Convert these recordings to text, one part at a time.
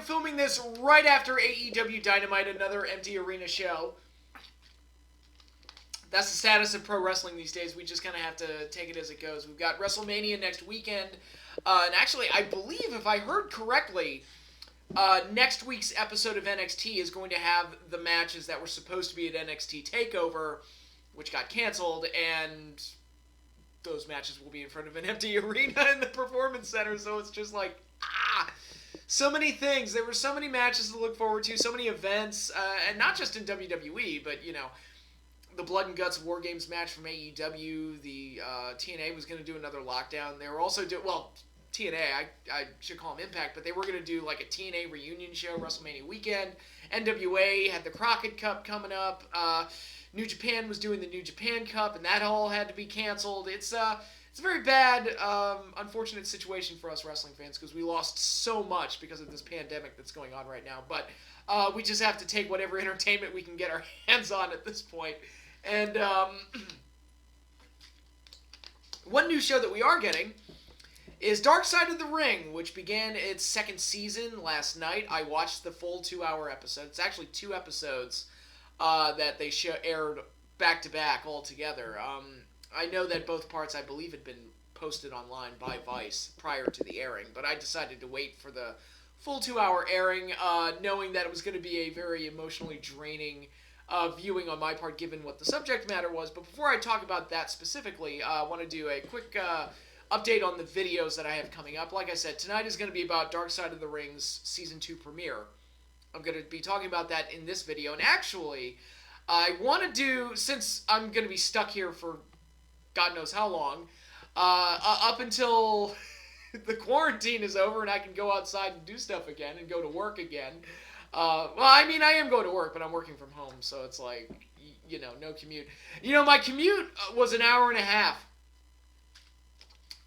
filming this right after AEW Dynamite, another empty arena show. That's the status of pro wrestling these days. We just kind of have to take it as it goes. We've got WrestleMania next weekend. And actually, I believe, if I heard correctly, next week's episode of NXT is going to have the matches that were supposed to be at NXT TakeOver, which got canceled, and those matches will be in front of an empty arena in the Performance Center, so it's just like, so many things. There were so many matches to look forward to, so many events, and not just in WWE, but, you know, the Blood and Guts War Games match from AEW, the TNA was going to do another lockdown. They were also TNA, I should call them Impact, but they were going to do like a TNA reunion show WrestleMania weekend. NWA had the Crockett Cup coming up. New Japan was doing the New Japan Cup, and that all had to be canceled. It's a very bad, unfortunate situation for us wrestling fans because we lost so much because of this pandemic that's going on right now. But we just have to take whatever entertainment we can get our hands on at this point. And one new show that we are getting is Dark Side of the Ring, which began its second season last night. I watched the full 2-hour episode. It's actually 2 episodes that they aired back-to-back all together. I know that both parts, I believe, had been posted online by Vice prior to the airing, but I decided to wait for the full 2-hour airing, knowing that it was going to be a very emotionally draining viewing on my part, given what the subject matter was. But before I talk about that specifically, I want to do a quick update on the videos that I have coming up. Like I said, tonight is going to be about Dark Side of the Ring's Season 2 premiere. I'm going to be talking about that in this video. And actually, I want to do, since I'm going to be stuck here for God knows how long, up until the quarantine is over and I can go outside and do stuff again and go to work again. Well, I mean, I am going to work, but I'm working from home, so it's like, you know, no commute. You know, my commute was an hour and a half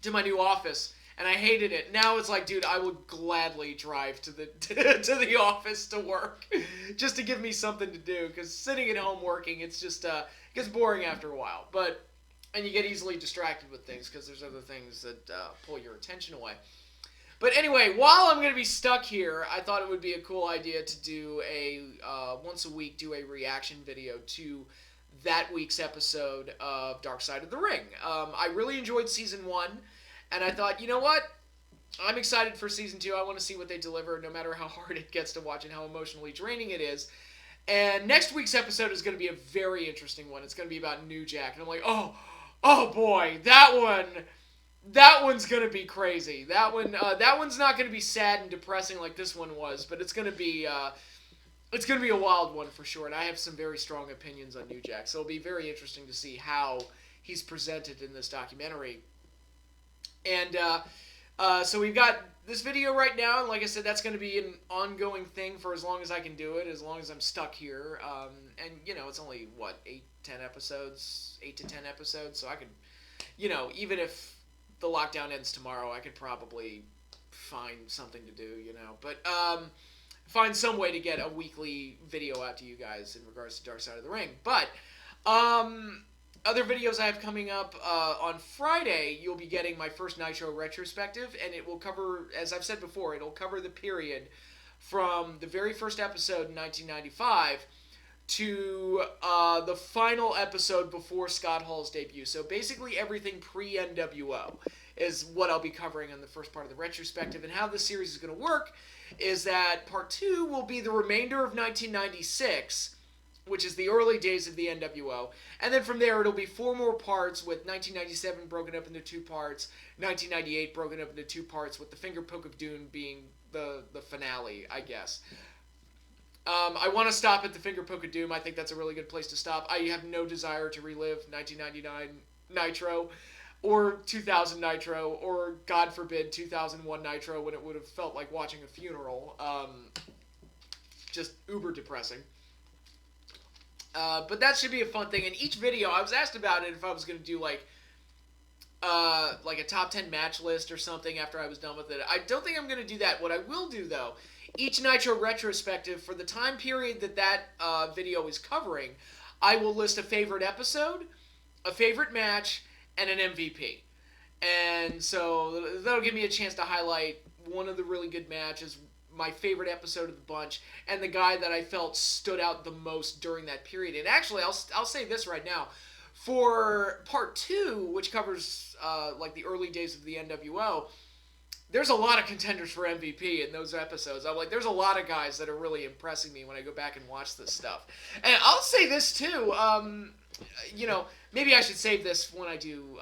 to my new office, and I hated it. Now it's like, dude, I would gladly drive to the to the office to work just to give me something to do, because sitting at home working, it's just, it gets boring after a while. And you get easily distracted with things, because there's other things that pull your attention away. But anyway, while I'm going to be stuck here, I thought it would be a cool idea to do once a week, do a reaction video to that week's episode of Dark Side of the Ring. I really enjoyed Season 1, and I thought, you know what? I'm excited for Season 2. I want to see what they deliver, no matter how hard it gets to watch and how emotionally draining it is. And next week's episode is going to be a very interesting one. It's going to be about New Jack, and I'm like, oh boy, that one's gonna be crazy. That one's not gonna be sad and depressing like this one was, but it's gonna be a wild one for sure. And I have some very strong opinions on New Jack, so it'll be very interesting to see how he's presented in this documentary. And so we've got this video right now, and like I said, that's gonna be an ongoing thing for as long as I can do it, as long as I'm stuck here. And you know, it's only 8 to 10 episodes, so I could, you know, even if the lockdown ends tomorrow, I could probably find something to do, you know. But find some way to get a weekly video out to you guys in regards to Dark Side of the Ring. But other videos I have coming up, on Friday, you'll be getting my first Nitro retrospective, and it will cover, as I've said before, it'll cover the period from the very first episode in 1995 to the final episode before Scott Hall's debut. So basically everything pre-NWO is what I'll be covering in the first part of the retrospective. And how this series is going to work is that Part 2 will be the remainder of 1996, which is the early days of the NWO. And then from there it'll be 4 more parts, with 1997 broken up into 2 parts, 1998 broken up into 2 parts, with the Finger Poke of Doom being the finale, I guess. I want to stop at the Finger Poke of Doom. I think that's a really good place to stop. I have no desire to relive 1999 Nitro, or 2000 Nitro, or, God forbid, 2001 Nitro, when it would have felt like watching a funeral. Just uber depressing. But that should be a fun thing. And each video, I was asked about it if I was going to do, like a top 10 match list or something after I was done with it. I don't think I'm going to do that. What I will do, though, each Nitro retrospective, for the time period that video is covering, I will list a favorite episode, a favorite match, and an MVP. And so that'll give me a chance to highlight one of the really good matches, my favorite episode of the bunch, and the guy that I felt stood out the most during that period. And actually, I'll say this right now. For part 2, which covers like the early days of the NWO, there's a lot of contenders for MVP in those episodes. I'm like, there's a lot of guys that are really impressing me when I go back and watch this stuff. And I'll say this too. Maybe I should save this when I do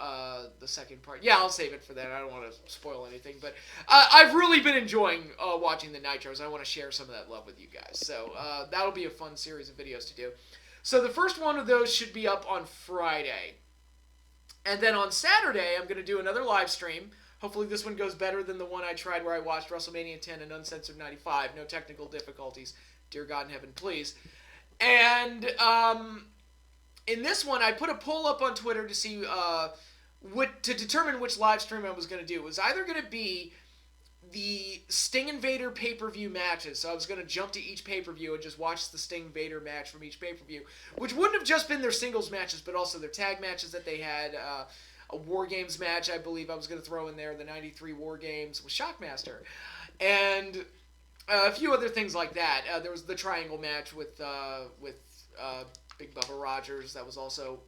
the second part. Yeah, I'll save it for that. I don't want to spoil anything, but I've really been enjoying watching the Nitros. I want to share some of that love with you guys. So that'll be a fun series of videos to do. So the first one of those should be up on Friday. And then on Saturday, I'm going to do another live stream. Hopefully this one goes better than the one I tried where I watched WrestleMania 10 and Uncensored 95. No technical difficulties. Dear God in heaven, please. And in this one, I put a poll up on Twitter to see to determine which live stream I was going to do. It was either going to be the Sting and Vader pay-per-view matches. So I was going to jump to each pay-per-view and just watch the Sting-Vader match from each pay-per-view, which wouldn't have just been their singles matches, but also their tag matches that they had. A War Games match, I believe I was going to throw in there, the 93 War Games with Shockmaster. And a few other things like that. There was the Triangle match with Big Bubba Rogers. That was also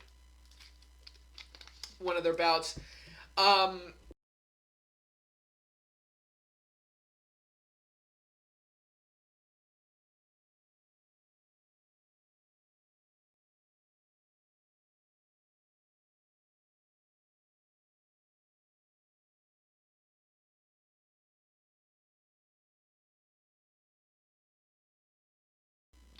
one of their bouts.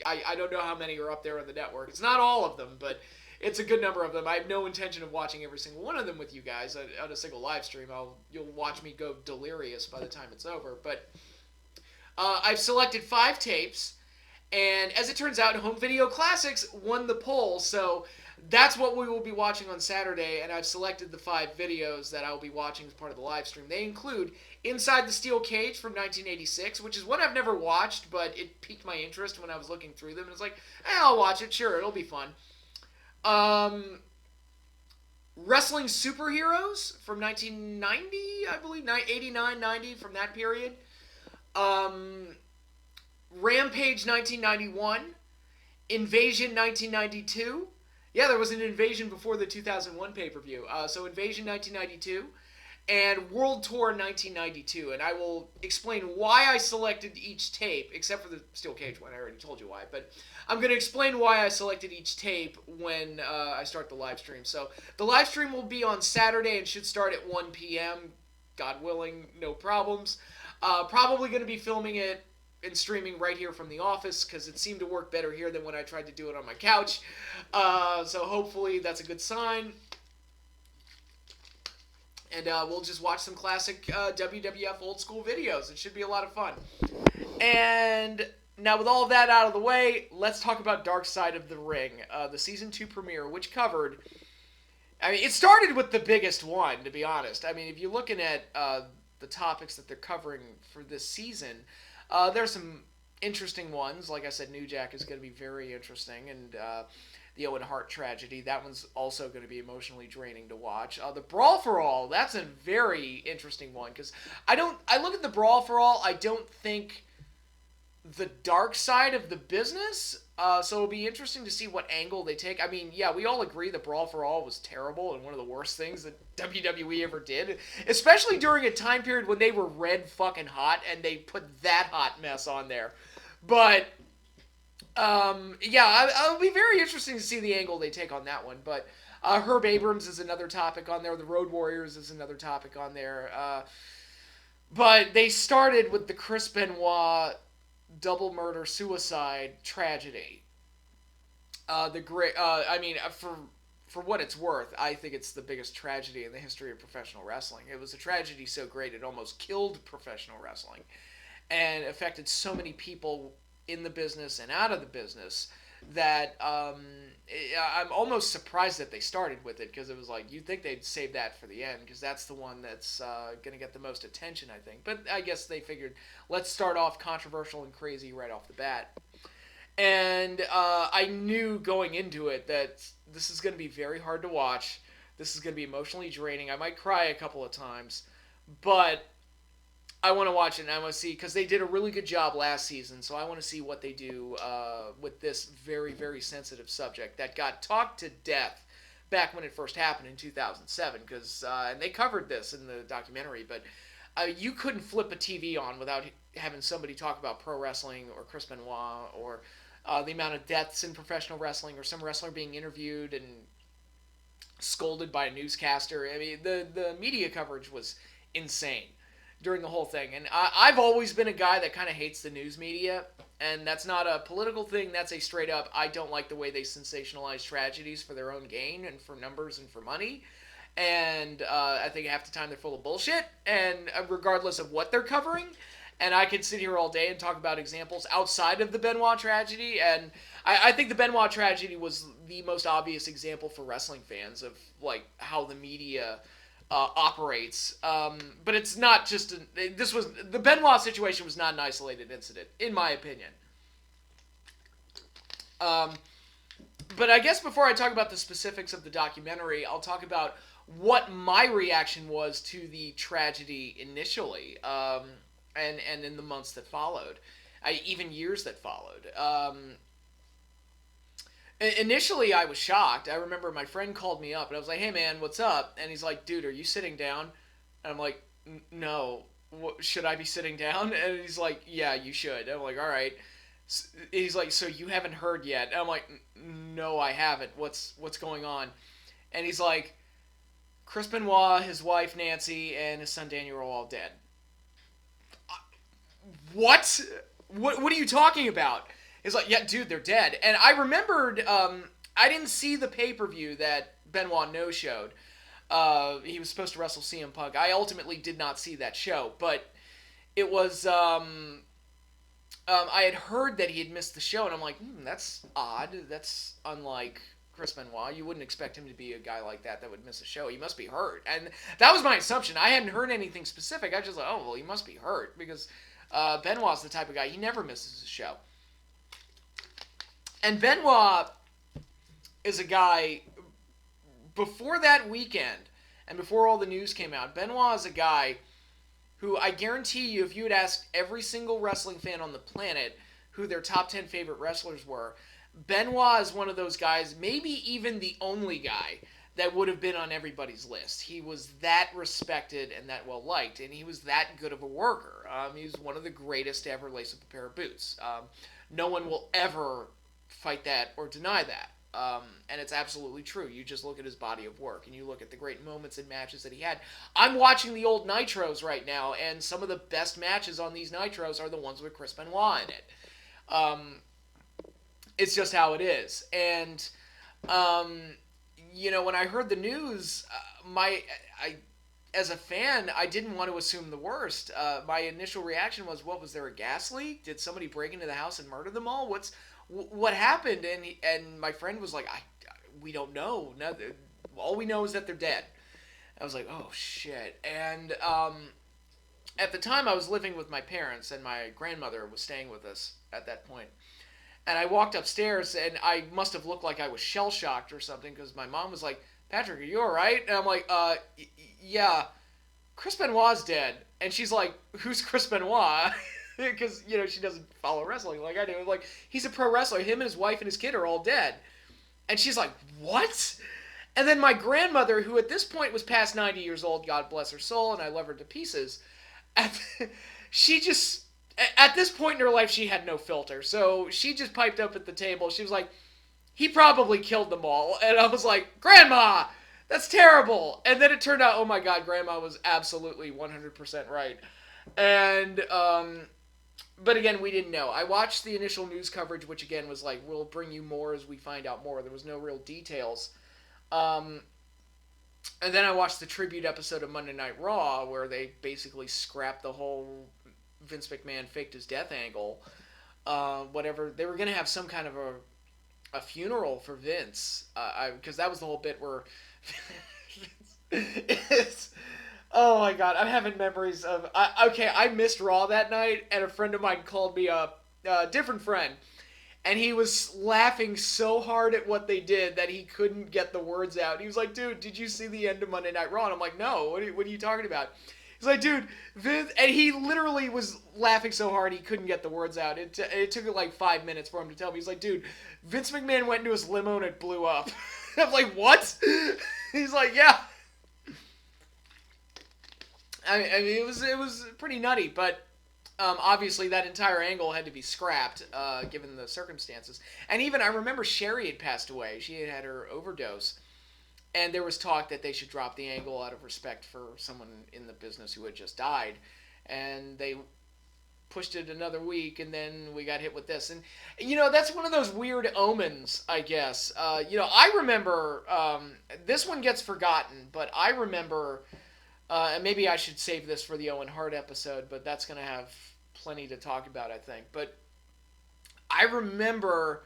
I don't know how many are up there on the network. It's not all of them, but it's a good number of them. I have no intention of watching every single one of them with you guys on a single live stream. You'll watch me go delirious by the time it's over. But I've selected 5 tapes, and as it turns out, Home Video Classics won the poll, so that's what we will be watching on Saturday, and I've selected the 5 videos that I will be watching as part of the live stream. They include Inside the Steel Cage from 1986, which is one I've never watched, but it piqued my interest when I was looking through them. And it's like, I'll watch it. Sure, it'll be fun. Wrestling Superheroes from 1990, I believe, 89, 90, from that period. Rampage 1991. Invasion 1992. Yeah, there was an Invasion before the 2001 pay-per-view. So Invasion 1992. And World Tour 1992, and I will explain why I selected each tape, except for the Steel Cage one. I already told you why, but I'm going to explain why I selected each tape when I start the live stream. So the live stream will be on Saturday and should start at 1 p.m., God willing, no problems. Probably going to be filming it and streaming right here from the office, because it seemed to work better here than when I tried to do it on my couch. So hopefully that's a good sign. And we'll just watch some classic WWF old school videos. It should be a lot of fun. And now with all of that out of the way, let's talk about Dark Side of the Ring, the Season 2 premiere, which covered... I mean, it started with the biggest one, to be honest. I mean, if you're looking at the topics that they're covering for this season, there's some interesting ones. Like I said, New Jack is going to be very interesting, and... the Owen Hart tragedy, that one's also going to be emotionally draining to watch. The Brawl for All, that's a very interesting one, because I look at the Brawl for All, I don't think the dark side of the business, so it'll be interesting to see what angle they take. I mean, yeah, we all agree the Brawl for All was terrible and one of the worst things that WWE ever did, especially during a time period when they were red fucking hot and they put that hot mess on there. But... it'll be very interesting to see the angle they take on that one, but Herb Abrams is another topic on there, the Road Warriors is another topic on there, but they started with the Chris Benoit double murder suicide tragedy. For what it's worth, I think it's the biggest tragedy in the history of professional wrestling. It was a tragedy so great it almost killed professional wrestling, and affected so many people in the business and out of the business that I'm almost surprised that they started with it, because it was like, you'd think they'd save that for the end, because that's the one that's going to get the most attention, I think. But I guess they figured, let's start off controversial and crazy right off the bat. And I knew going into it that this is going to be very hard to watch. This is going to be emotionally draining. I might cry a couple of times. But I want to watch it, and I want to see, because they did a really good job last season, so I want to see what they do with this very, very sensitive subject that got talked to death back when it first happened in 2007, because and they covered this in the documentary, but you couldn't flip a TV on without having somebody talk about pro wrestling or Chris Benoit or the amount of deaths in professional wrestling or some wrestler being interviewed and scolded by a newscaster. I mean, the media coverage was insane during the whole thing. And I've always been a guy that kind of hates the news media, and that's not a political thing. That's a straight up, I don't like the way they sensationalize tragedies for their own gain and for numbers and for money. And I think half the time they're full of bullshit, and regardless of what they're covering. And I could sit here all day and talk about examples outside of the Benoit tragedy, and I think the Benoit tragedy was the most obvious example for wrestling fans of like how the media operates. But it's not just the Benoit situation was not an isolated incident, in my opinion. But I guess before I talk about the specifics of the documentary, I'll talk about what my reaction was to the tragedy initially. And in the months that followed, even years that followed. Initially, I was shocked. I remember my friend called me up, and I was like, "Hey, man, what's up?" And he's like, "Dude, are you sitting down?" And I'm like, "No. Should I be sitting down?" And he's like, "Yeah, you should." And I'm like, "All right." He's like, "So you haven't heard yet?" And I'm like, "No, I haven't. What's going on?" And he's like, "Chris Benoit, his wife Nancy, and his son Daniel are all dead." What? What are you talking about? It's like, yeah, dude, they're dead. And I remembered, I didn't see the pay-per-view that Benoit no-showed. He was supposed to wrestle CM Punk. I ultimately did not see that show, but it was, I had heard that he had missed the show, and I'm like, that's odd. That's unlike Chris Benoit. You wouldn't expect him to be a guy like that would miss a show. He must be hurt. And that was my assumption. I hadn't heard anything specific. I was just like, oh, well, he must be hurt, because Benoit's the type of guy, he never misses a show. And Benoit is a guy, before that weekend, and before all the news came out, Benoit is a guy who I guarantee you, if you had asked every single wrestling fan on the planet who their top 10 favorite wrestlers were, Benoit is one of those guys, maybe even the only guy, that would have been on everybody's list. He was that respected and that well liked, and he was that good of a worker. He was one of the greatest to ever lace up a pair of boots. No one will ever fight that or deny that. And it's absolutely true. You just look at his body of work, and you look at the great moments and matches that he had. I'm watching the old Nitros right now, and some of the best matches on these Nitros are the ones with Chris Benoit in it. It's just how it is. And when I heard the news, as a fan, I didn't want to assume the worst. My initial reaction was, what, was there a gas leak? Did somebody break into the house and murder them all? What happened? And my friend was like, we don't know. No, all we know is that they're dead. I was like, oh, shit. And at the time, I was living with my parents, and my grandmother was staying with us at that point. And I walked upstairs, and I must have looked like I was shell-shocked or something, because my mom was like, Patrick, are you all right? And I'm like, yeah, Chris Benoit's dead. And she's like, who's Chris Benoit? Because, she doesn't follow wrestling like I do. Like, he's a pro wrestler. Him and his wife and his kid are all dead. And she's like, what? And then my grandmother, who at this point was past 90 years old, God bless her soul, and I love her to pieces, she just... At this point in her life, she had no filter. So she just piped up at the table. She was like, he probably killed them all. And I was like, Grandma, that's terrible. And then it turned out, oh my God, Grandma was absolutely 100% right. And, but again, we didn't know. I watched the initial news coverage, which again was like, we'll bring you more as we find out more. There was no real details. And then I watched the tribute episode of Monday Night Raw, where they basically scrapped the whole Vince McMahon faked his death angle. Whatever. They were going to have some kind of a funeral for Vince. Because that was the whole bit where... oh my God, I'm having memories of... I missed Raw that night, and a friend of mine called me up, a different friend, and he was laughing so hard at what they did that he couldn't get the words out. He was like, dude, did you see the end of Monday Night Raw? And I'm like, no, what are you talking about? He's like, dude, Vince, and he literally was laughing so hard he couldn't get the words out. It took like 5 minutes for him to tell me. He's like, dude, Vince McMahon went into his limo and it blew up. I'm like, what? He's like, yeah. I mean, it was pretty nutty, but obviously that entire angle had to be scrapped given the circumstances. And even I remember Sherry had passed away. She had had her overdose. And there was talk that they should drop the angle out of respect for someone in the business who had just died. And they pushed it another week, and then we got hit with this. And, that's one of those weird omens, I guess. I remember, this one gets forgotten, but I remember, and maybe I should save this for the Owen Hart episode, but that's going to have plenty to talk about, I think. But I remember...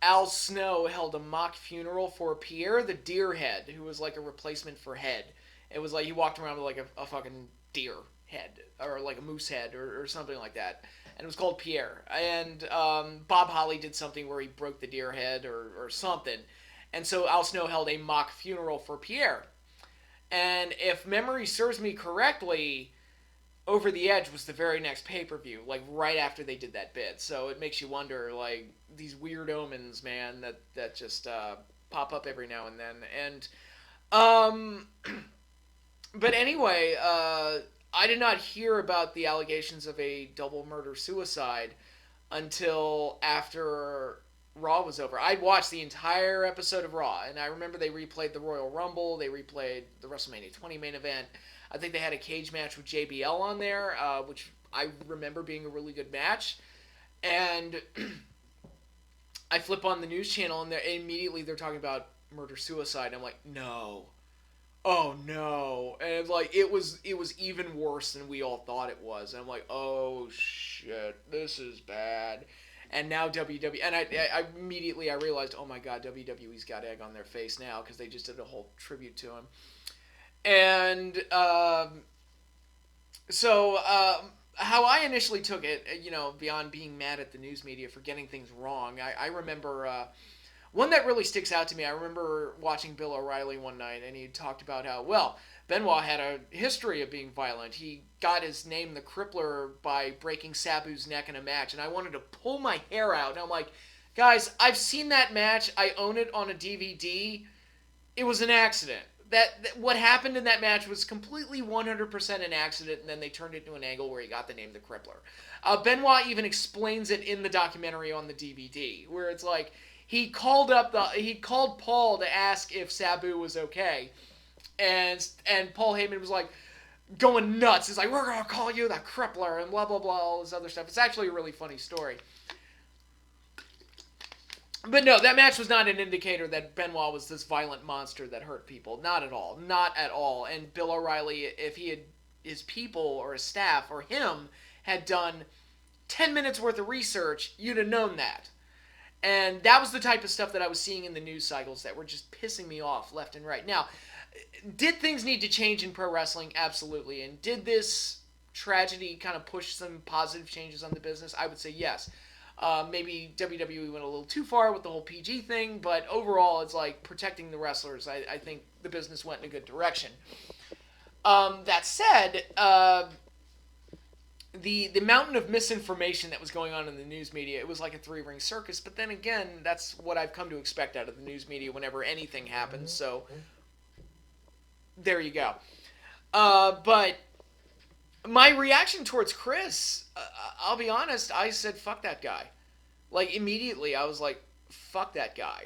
Al Snow held a mock funeral for Pierre the Deerhead, who was like a replacement for Head. It was like he walked around with like a fucking deer head, or like a moose head, or something like that. And it was called Pierre. And Bob Holly did something where he broke the deer head or something. And so Al Snow held a mock funeral for Pierre. And if memory serves me correctly, Over the Edge was the very next pay-per-view, like right after they did that bit. So it makes you wonder, like, these weird omens, man, that just pop up every now and then. And, but anyway, I did not hear about the allegations of a double murder-suicide until after Raw was over. I'd watched the entire episode of Raw, and I remember they replayed the Royal Rumble, they replayed the WrestleMania 20 main event. I think they had a cage match with JBL on there, which I remember being a really good match. And I flip on the news channel, and immediately they're talking about murder-suicide. I'm like, no. Oh, no. And it's like, it was even worse than we all thought it was. And I'm like, oh, shit, this is bad. And now WWE, and I immediately realized, oh my God, WWE's got egg on their face now, because they just did a whole tribute to him. And so how I initially took it, beyond being mad at the news media for getting things wrong, I remember one that really sticks out to me. I remember watching Bill O'Reilly one night, and he talked about how, well, Benoit had a history of being violent. He got his name the Crippler by breaking Sabu's neck in a match, and I wanted to pull my hair out. And I'm like, guys, I've seen that match. I own it on a DVD. It was an accident. That what happened in that match was completely 100% an accident, and then they turned it into an angle where he got the name the Crippler. Benoit even explains it in the documentary on the DVD, where it's like he called Paul to ask if Sabu was okay, and Paul Heyman was like going nuts. He's like, we're gonna call you the Crippler and blah blah blah, all this other stuff. It's actually a really funny story. But no, that match was not an indicator that Benoit was this violent monster that hurt people. Not at all. Not at all. And Bill O'Reilly, if he had his people or his staff or him had done 10 minutes worth of research, you'd have known that. And that was the type of stuff that I was seeing in the news cycles that were just pissing me off left and right. Now, did things need to change in pro wrestling? Absolutely. And did this tragedy kind of push some positive changes on the business? I would say yes. Maybe WWE went a little too far with the whole PG thing, but overall, it's like protecting the wrestlers. I think the business went in a good direction. That said, the mountain of misinformation that was going on in the news media, it was like a three-ring circus. But then again, that's what I've come to expect out of the news media whenever anything happens. So there you go. But my reaction towards Chris, I'll be honest, I said, fuck that guy. Like, immediately, I was like, fuck that guy.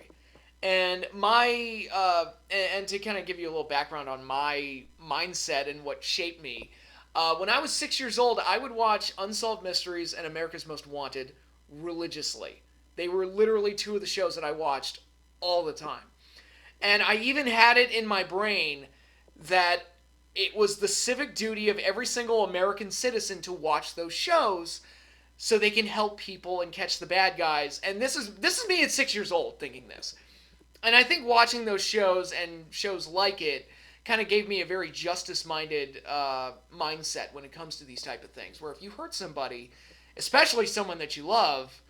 And and to kind of give you a little background on my mindset and what shaped me, when I was 6 years old, I would watch Unsolved Mysteries and America's Most Wanted religiously. They were literally two of the shows that I watched all the time. And I even had it in my brain that it was the civic duty of every single American citizen to watch those shows so they can help people and catch the bad guys. And this is me at 6 years old thinking this. And I think watching those shows and shows like it kind of gave me a very justice-minded mindset when it comes to these type of things, where if you hurt somebody, especially someone that you love,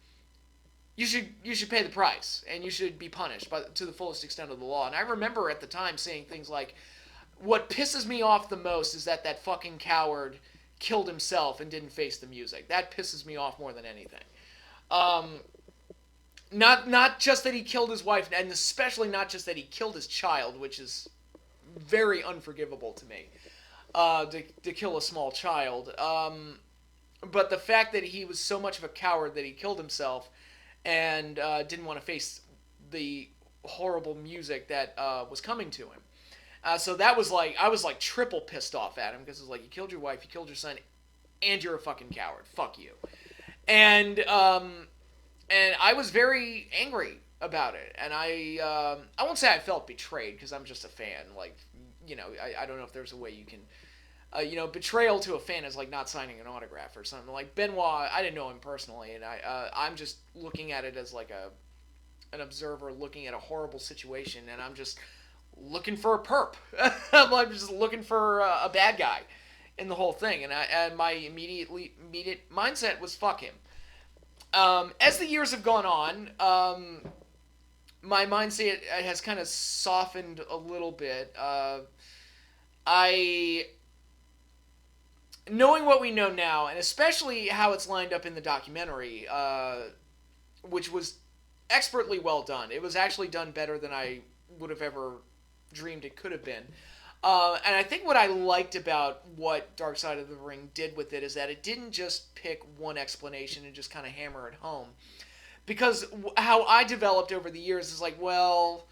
you should pay the price, and you should be punished to the fullest extent of the law. And I remember at the time saying things like, what pisses me off the most is that fucking coward killed himself and didn't face the music. That pisses me off more than anything. Um, not just that he killed his wife, and especially not just that he killed his child, which is very unforgivable to me. To kill a small child. But the fact that he was so much of a coward that he killed himself and didn't want to face the horrible music that was coming to him. So that was like, I was like triple pissed off at him because it was like, you killed your wife, you killed your son, and you're a fucking coward. Fuck you. And and I was very angry about it. And I won't say I felt betrayed because I'm just a fan. Like, I don't know if there's a way you can betrayal to a fan is like not signing an autograph or something. Like Benoit, I didn't know him personally, and I'm just looking at it as like an observer looking at a horrible situation, and I'm just looking for a perp. I'm just looking for a bad guy in the whole thing, and my immediate mindset was fuck him. As the years have gone on, my mindset has kind of softened a little bit. I Knowing what we know now, and especially how it's lined up in the documentary, which was expertly well done. It was actually done better than I would have ever dreamed it could have been. And I think what I liked about what Dark Side of the Ring did with it is that it didn't just pick one explanation and just kind of hammer it home. Because how I developed over the years is like, well,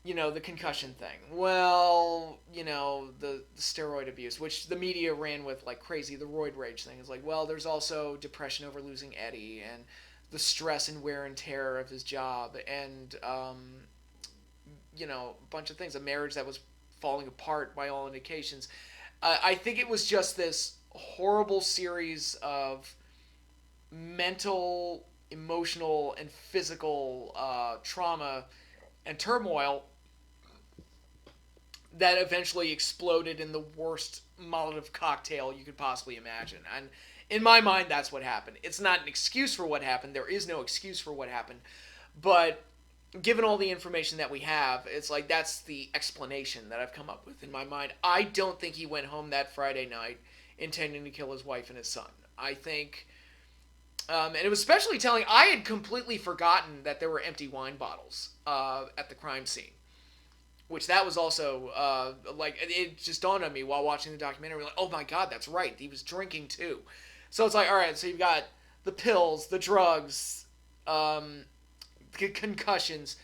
the concussion thing. Well, the steroid abuse, which the media ran with like crazy. The roid rage thing is like, well, there's also depression over losing Eddie and the stress and wear and tear of his job and, a bunch of things. A marriage that was falling apart by all indications. I think it was just this horrible series of mental, emotional, and physical trauma and turmoil that eventually exploded in the worst Molotov cocktail you could possibly imagine. And in my mind, that's what happened. It's not an excuse for what happened. There is no excuse for what happened. But given all the information that we have, it's like that's the explanation that I've come up with in my mind. I don't think he went home that Friday night intending to kill his wife and his son. I think... and it was especially telling, I had completely forgotten that there were empty wine bottles at the crime scene. Which that was also, it just dawned on me while watching the documentary, like, oh my god, that's right, he was drinking too. So it's like, alright, so you've got the pills, the drugs, concussions,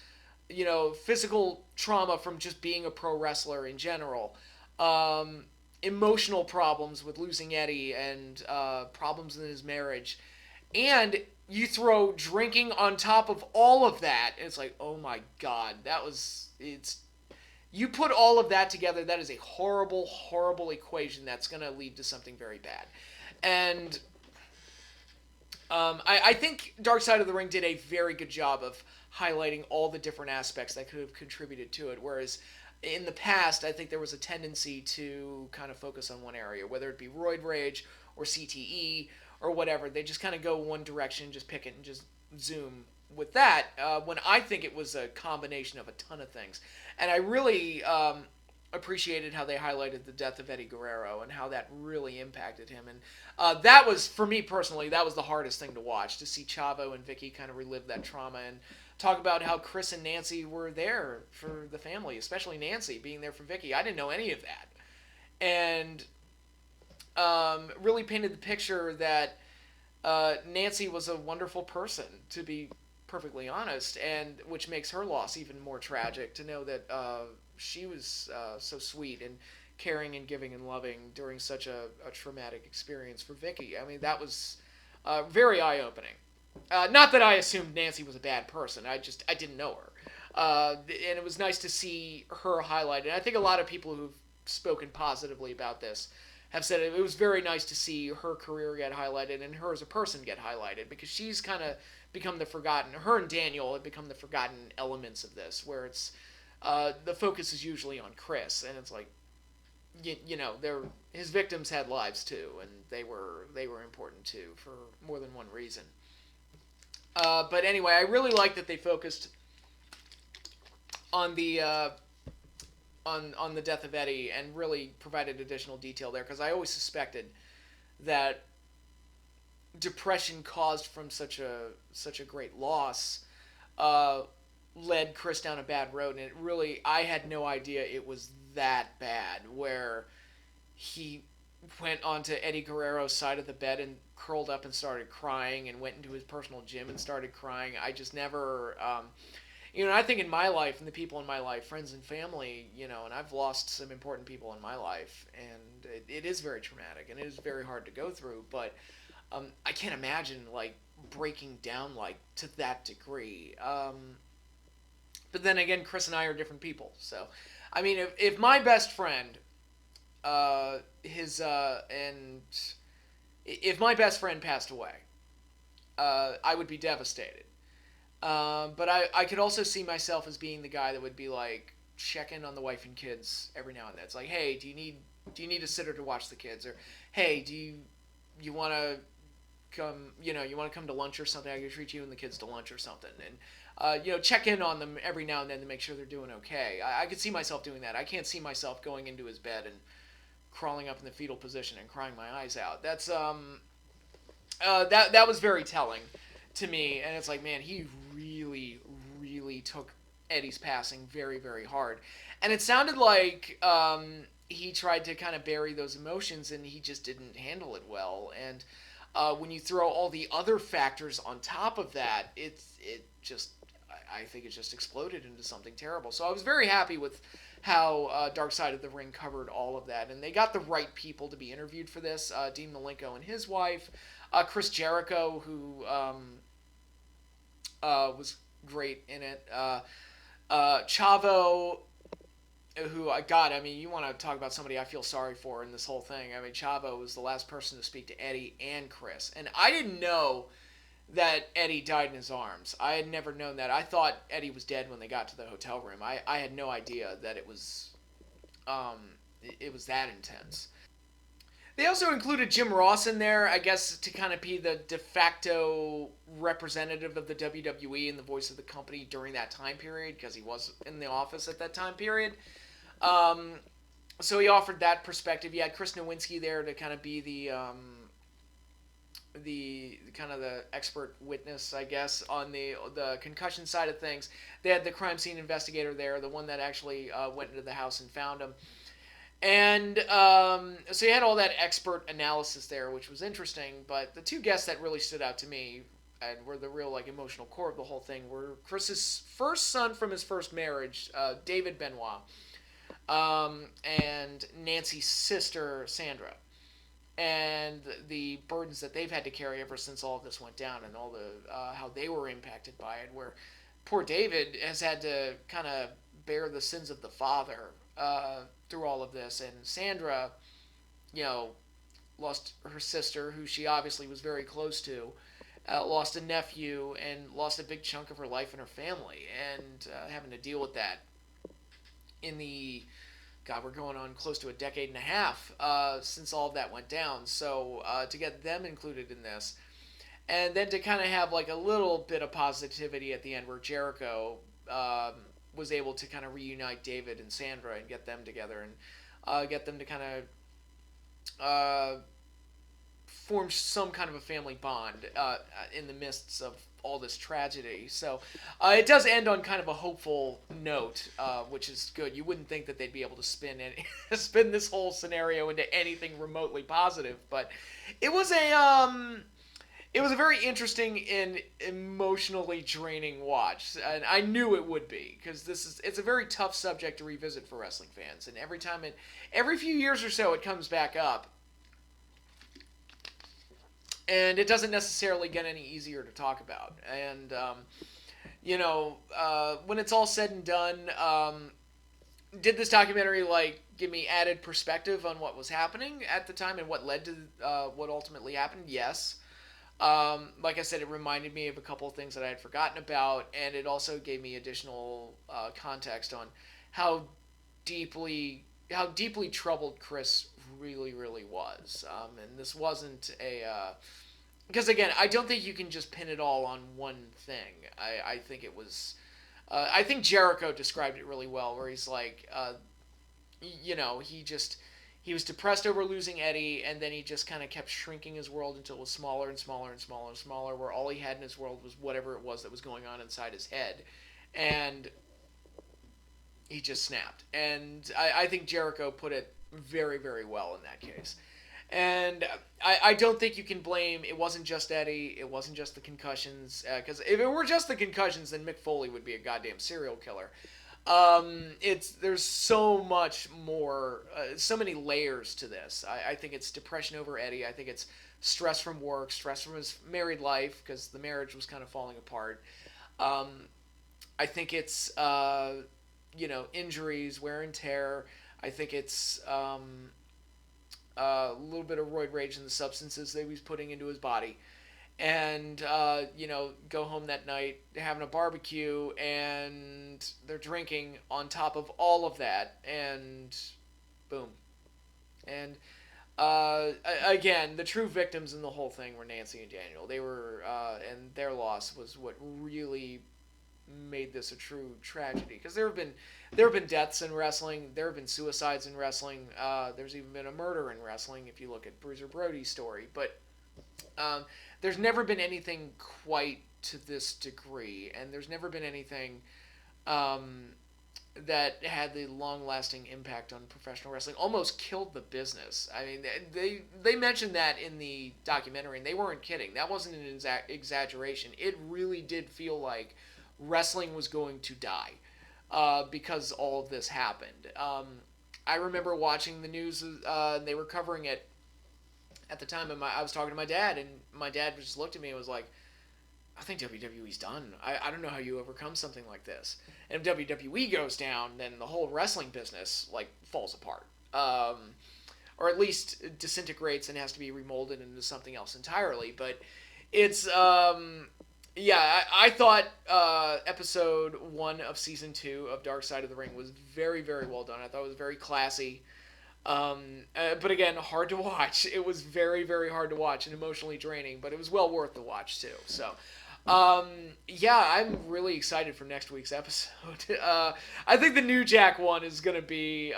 physical trauma from just being a pro wrestler in general, emotional problems with losing Eddie, and problems in his marriage, and you throw drinking on top of all of that, and it's like, oh my god, you put all of that together, that is a horrible, horrible equation that's going to lead to something very bad. And I think Dark Side of the Ring did a very good job of highlighting all the different aspects that could have contributed to it, whereas in the past, I think there was a tendency to kind of focus on one area, whether it be roid rage or CTE or whatever. They just kind of go one direction, just pick it and just zoom with that, when I think it was a combination of a ton of things. And I really appreciated how they highlighted the death of Eddie Guerrero and how that really impacted him. And that was, for me personally, that was the hardest thing to watch, to see Chavo and Vicky kind of relive that trauma and talk about how Chris and Nancy were there for the family, especially Nancy being there for Vicky. I didn't know any of that. And really painted the picture that Nancy was a wonderful person, to be perfectly honest, and which makes her loss even more tragic, to know that she was so sweet and caring and giving and loving during such a traumatic experience for Vicky. I mean, that was very eye-opening. Not that I assumed Nancy was a bad person. I didn't know her. And it was nice to see her highlighted. I think a lot of people who've spoken positively about this have said it was very nice to see her career get highlighted and her as a person get highlighted, because she's kind of become the forgotten, her and Daniel have become the forgotten elements of this, where it's the focus is usually on Chris, and it's like, his victims had lives too, and they were important too for more than one reason. But anyway, I really like that they focused on the on the death of Eddie and really provided additional detail there, because I always suspected that depression caused from such a great loss uh, led Chris down a bad road, and it really, I had no idea it was that bad, where he went onto Eddie Guerrero's side of the bed and curled up and started crying, and went into his personal gym and started crying. I just never, I think in my life and the people in my life, friends and family, and I've lost some important people in my life, and it is very traumatic and it is very hard to go through. But I can't imagine like breaking down like to that degree. But then again, Chris and I are different people, so I mean, if my best friend, his and if my best friend passed away, I would be devastated. But I could also see myself as being the guy that would be like check in on the wife and kids every now and then. It's like, hey, do you need a sitter to watch the kids, or hey, do you want to come, you want to come to lunch or something? I could treat you and the kids to lunch or something, and check in on them every now and then to make sure they're doing okay. I could see myself doing that. I can't see myself going into his bed and crawling up in the fetal position and crying my eyes out. That's that was very telling to me, and it's like, man, he really, really took Eddie's passing very, very hard, and it sounded like he tried to kind of bury those emotions, and he just didn't handle it well. And when you throw all the other factors on top of that, it just, I think it just exploded into something terrible. So I was very happy with how Dark Side of the Ring covered all of that, and they got the right people to be interviewed for this. Dean Malenko and his wife, Chris Jericho, who was great in it. Chavo, who I mean, you want to talk about somebody I feel sorry for in this whole thing. I mean, Chavo was the last person to speak to Eddie and Chris, and I didn't know that Eddie died in his arms. I had never known that. I thought Eddie was dead when they got to the hotel room. I had no idea that it was that intense. They also included Jim Ross in there, I guess, to kind of be the de facto representative of the WWE and the voice of the company during that time period, because he was in the office at that time period. So he offered that perspective. You had Chris Nowinski there to kind of be the kind of the expert witness, I guess, on the concussion side of things. They had the crime scene investigator there, the one that actually went into the house and found him. And so you had all that expert analysis there, which was interesting. But the two guests that really stood out to me and were the real like emotional core of the whole thing were Chris's first son from his first marriage, David Benoit, and Nancy's sister, Sandra, and the burdens that they've had to carry ever since all of this went down, and all the how they were impacted by it, where poor David has had to kind of bear the sins of the father through all of this, and Sandra, lost her sister, who she obviously was very close to, lost a nephew, and lost a big chunk of her life and her family, and having to deal with that in the, God, we're going on close to a decade and a half since all of that went down. So to get them included in this, and then to kind of have like a little bit of positivity at the end, where Jericho was able to kind of reunite David and Sandra and get them together, and get them to kind of form some kind of a family bond in the midst of all this tragedy. So it does end on kind of a hopeful note, which is good. You wouldn't think that they'd be able to spin this whole scenario into anything remotely positive, but it was a very interesting and emotionally draining watch, and I knew it would be, because it's a very tough subject to revisit for wrestling fans, and every few years or so it comes back up, and it doesn't necessarily get any easier to talk about. And when it's all said and done, did this documentary like give me added perspective on what was happening at the time and what led to what ultimately happened? Yes. Like I said, it reminded me of a couple of things that I had forgotten about, and it also gave me additional context on how deeply troubled Chris really, really was. And this wasn't because again, I don't think you can just pin it all on one thing. I think it was, I think Jericho described it really well, where he's like, he was depressed over losing Eddie, and then he just kind of kept shrinking his world until it was smaller and smaller and smaller and smaller, where all he had in his world was whatever it was that was going on inside his head. And he just snapped. And I think Jericho put it very, very well in that case. And I don't think you can blame, it wasn't just Eddie, it wasn't just the concussions, because if it were just the concussions, then Mick Foley would be a goddamn serial killer. There's so much more, so many layers to this. I think it's depression over Eddie. I think it's stress from work, stress from his married life, because the marriage was kind of falling apart. I think it's, injuries, wear and tear. I think it's a little bit of roid rage in the substances that he was putting into his body. And, go home that night having a barbecue, and they're drinking on top of all of that, and boom. And, again, the true victims in the whole thing were Nancy and Daniel. They were, and their loss was what really made this a true tragedy. Because there have been deaths in wrestling. There have been suicides in wrestling. There's even been a murder in wrestling if you look at Bruiser Brody's story. But there's never been anything quite to this degree, and there's never been anything that had the long-lasting impact on professional wrestling. Almost killed the business. I mean, they mentioned that in the documentary, and they weren't kidding. That wasn't an exaggeration. It really did feel like wrestling was going to die because all of this happened. I remember watching the news, and they were covering it at the time, and I was talking to my dad, and my dad just looked at me and was like, I think WWE's done. I don't know how you overcome something like this. And if WWE goes down, then the whole wrestling business, falls apart. Or at least disintegrates and has to be remolded into something else entirely. But it's, I thought episode 1 of season 2 of Dark Side of the Ring was very, very well done. I thought it was very classy. But again, hard to watch. It was very, very hard to watch and emotionally draining, but it was well worth the watch too. So, I'm really excited for next week's episode. I think the New Jack one is going to be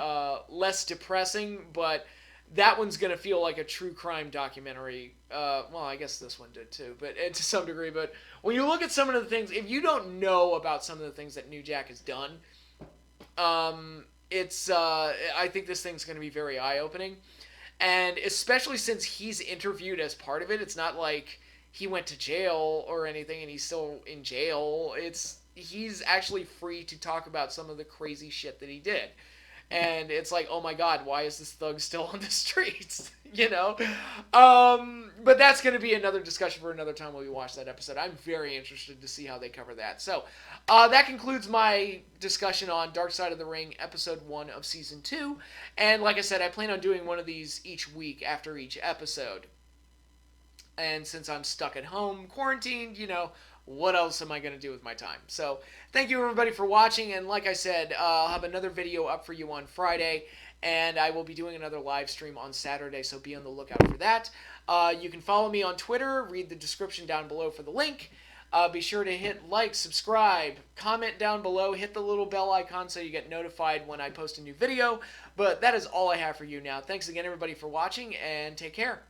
less depressing, but that one's going to feel like a true crime documentary. Well, I guess this one did too, but to some degree. But when you look at some of the things, if you don't know about some of the things that New Jack has done, I think this thing's going to be very eye-opening. And especially since he's interviewed as part of it, it's not like he went to jail or anything and he's still in jail. He's actually free to talk about some of the crazy shit that he did. And it's like, oh my God, why is this thug still on the streets? But that's going to be another discussion for another time when we watch that episode. I'm very interested to see how they cover that. So, that concludes my discussion on Dark Side of the Ring, episode 1 of season 2. And like I said, I plan on doing one of these each week after each episode. And since I'm stuck at home, quarantined, what else am I going to do with my time? So, thank you everybody for watching, and like I said, I'll have another video up for you on Friday, and I will be doing another live stream on Saturday, so be on the lookout for that. You can follow me on Twitter, read the description down below for the link. Be sure to hit like, subscribe, comment down below, hit the little bell icon so you get notified when I post a new video, but that is all I have for you now. Thanks again everybody for watching, and take care.